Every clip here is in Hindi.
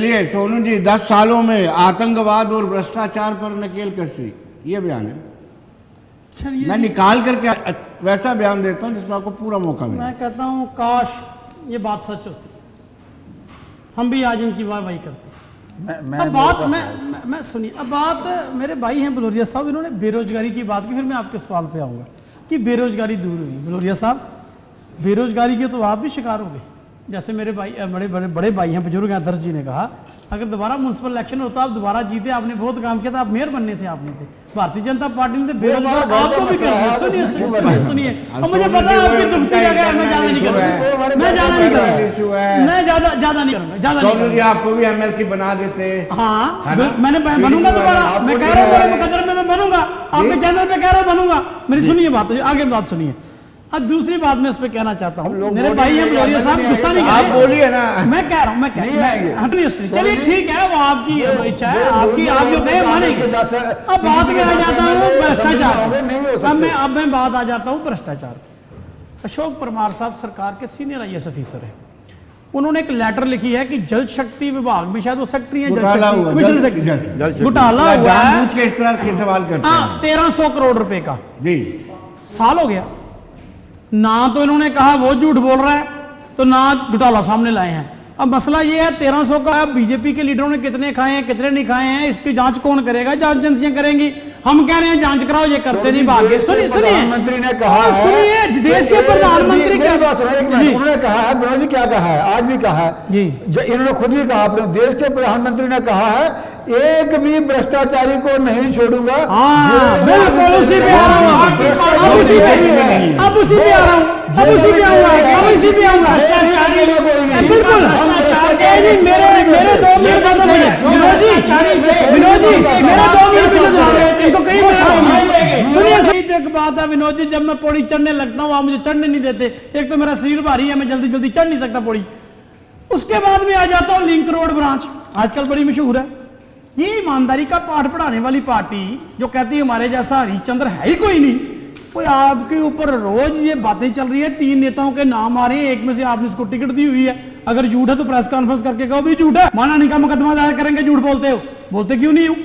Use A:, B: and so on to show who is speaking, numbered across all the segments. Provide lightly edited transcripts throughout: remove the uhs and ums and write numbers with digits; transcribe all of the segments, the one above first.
A: चलिए सोनू जी, 10 सालों में आतंकवाद और भ्रष्टाचार पर नकेल कसी, ये बयान है। मैं निकाल करके वैसा बयान देता हूं जिसमें आपको पूरा मौका मिले।
B: मैं कहता हूं काश ये बात सच होती, हम भी आज इनकी वाहवाही करते। अब बात मैं सुनिए, अब बात मेरे भाई हैं बलोरिया साहब, इन्होंने बेरोजगारी की बात की, फिर मैं आपके सवाल पे आऊँगा कि बेरोजगारी दूर हुई। बलोरिया साहब, बेरोजगारी के तो आप भी शिकार हो गए। जैसे मेरे भाई बड़े भाई हैं, बुजुर्ग हैं, दर्ज जी ने कहा अगर दोबारा म्युनिसिपल इलेक्शन होता, आप दोबारा जीते, आपने बहुत काम किया था, आप मेयर बनने थे, आपने थे। भारतीय जनता पार्टी ने बेरोजगार आपको भी कर दिया। सुनिए, अब मुझे पता है आपकी दुखती जगह, मैं ज्यादा नहीं करूँगा, मैं ज्यादा नहीं करूँगा।
A: सोनू जी, आपको भी एमएलसी बना देते।
B: हाँ, मैंने बनूंगा दोबारा, मैं कह रहा हूँ मुकद्दर में मैं बनूंगा, आपके चैनल पे कह रहा हूँ बनूंगा। मेरी सुनिए बात, आगे बात सुनिए। अब दूसरी बात मैं इस पे कहना चाहता हूँ, मेरे भाई हैं बलोरिया साहब, गुस्सा नहीं,
A: आप बोलिए ना।
B: मैं कह रहा हूँ, चलिए ठीक है, वो आपकी इच्छा है, आपकी, आप जो कहे मानेंगे। अब बात में आ जाता हूँ भ्रष्टाचार। अब मैं बात आ जाता हूँ भ्रष्टाचार। अशोक परमार साहब सरकार के सीनियर IAS ऑफिसर है, उन्होंने एक लेटर लिखी है कि जल शक्ति विभाग में शायद वो सेक्रेटरी है, घोटाला हुआ है,
A: इस तरह के सवाल करते हैं।
B: 1300 करोड़ रुपए का
A: जी
B: साल हो गया ना, तो इन्होंने कहा वो झूठ बोल रहा है, तो ना घोटाला सामने लाए हैं। अब मसला ये है 1300 का, बीजेपी के लीडरों ने कितने खाए हैं, कितने नहीं खाए हैं, इसकी जांच कौन करेगा? जांच एजेंसियां करेंगी। हम कह रहे हैं जांच कराओ, ये करते नहीं, भाग्य। सुनिए,
C: प्रधानमंत्री ने कहा,
B: सुनिए, देश के प्रधानमंत्री
C: उन्होंने कहा है, विनोद जी क्या कहा है, आज भी कहा है जी, इन्होंने खुद भी कहा, अपने देश के प्रधानमंत्री ने कहा है एक भी भ्रष्टाचारी को नहीं छोड़ूंगा।
B: बिल्कुल उसी पे आ रहा हूँ, अब उसी पे आ रहा हूँ, अब उसी पे आऊंगा, अब इसी पे आऊंगा। बिल्कुल मेरे 2 मिनट दे दो विनोद जी, मेरे 2 मिनट इनको कहीं सुनिए। एक बात है विनोद जी, जब मैं पौड़ी चढ़ने लगता हूँ आप मुझे चढ़ने नहीं देते। एक तो मेरा शरीर भारी है, मैं जल्दी जल्दी चढ़ नहीं सकता पौड़ी। उसके बाद में आ जाता हूँ लिंक रोड ब्रांच, आजकल बड़ी मशहूर है। ये ईमानदारी का पाठ पढ़ाने वाली पार्टी जो कहती है हमारे जैसा हरिश्चंद्र है ही कोई नहीं, कोई आपके ऊपर रोज ये बातें चल रही है। 3 नेताओं के नाम आ रहे हैं, एक में से आपने उसको टिकट दी हुई है। अगर झूठ है तो प्रेस कॉन्फ्रेंस करके कहो भी झूठ है, माना नहीं का मुकदमा दायर करेंगे, झूठ बोलते हो। बोलते क्यों नहीं हूं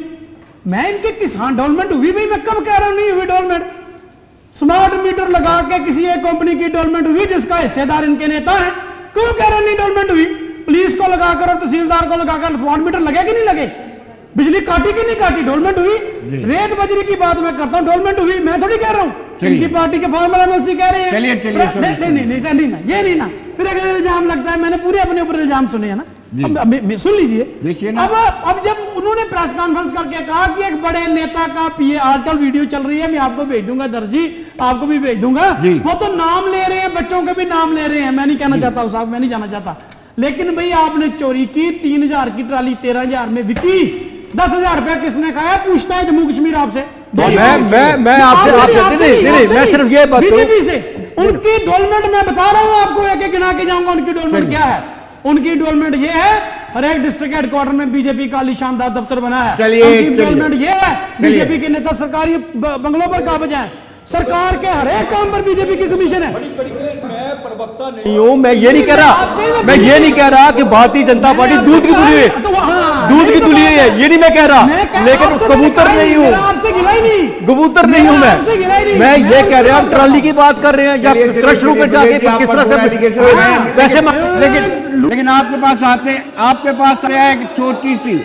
B: मैं? इनके किसान डेवलपमेंट हुई भाई, मैं कब कह रहा हूं नहीं हुई डेवलपमेंट? स्मार्ट मीटर लगा के किसी एक कंपनी की डेवलपमेंट हुई जिसका हिस्सेदार इनके नेता है, क्यों कह रहे नहीं डेवलपमेंट हुई? पुलिस को लगाकर और तहसीलदार को लगाकर स्मार्ट मीटर लगे कि नहीं लगे? बिजली काटी कि नहीं काटी? डेवलपमेंट हुई। रेत बजरी की बात मैं करता हूं, डेवलपमेंट हुई, मैं थोड़ी कह रहा हूं, इनकी पार्टी के फॉर्मर MLC कह रहे हैं।
A: चलिए
B: नहीं ना, फिर अगर इल्जाम लगता है, मैंने पूरे अपने ऊपर इल्जाम सुने हैं ना। अब सुन लीजिए,
A: देखिए ना,
B: अब जब उन्होंने प्रेस कॉन्फ्रेंस करके कहा कि एक बड़े नेता का PA, आजकल वीडियो चल रही है, मैं आपको भेज दूंगा दर्जी, आपको भी भेज दूंगा, वो तो नाम ले रहे हैं, बच्चों के भी नाम ले रहे हैं। मैं नहीं कहना चाहता हूं साहब, मैं नहीं जाना चाहता, लेकिन भाई आपने चोरी की, 3000 की ट्राली 13000 में बिकी, 10,000 रुपया किसने खाया? पूछता है जम्मू कश्मीर आपसे।
C: मैं आपसे मैं सिर्फ ये बात
B: बीजेपी से उनकी डेवलपमेंट मैं बता रहा हूं आपको, एक एक गिना के जाऊंगा उनकी डेवलपमेंट क्या है। उनकी डेवलपमेंट ये है, हर एक डिस्ट्रिक्ट हेडक्वार्टर में बीजेपी का शानदार दफ्तर बना है। उनकी डेवलपमेंट ये है, बीजेपी के नेता सरकारी बंगलों पर काबिज हैं, सरकार के हर एक काम पर बीजेपी की कमीशन है।
C: मैं प्रवक्ता नहीं हूं, मैं ये नहीं कह रहा, कि भारतीय जनता पार्टी दूध की तुली है, दूध की तुली है, ये नहीं मैं कह रहा, लेकिन कबूतर नहीं हूं, कबूतर नहीं हूं मैं ये कह रहा हूं, ट्राली की बात कर रहे हैं या क्रशरों पे जाके किस तरह से वैसे।
A: लेकिन आपके पास आया एक छोटी सी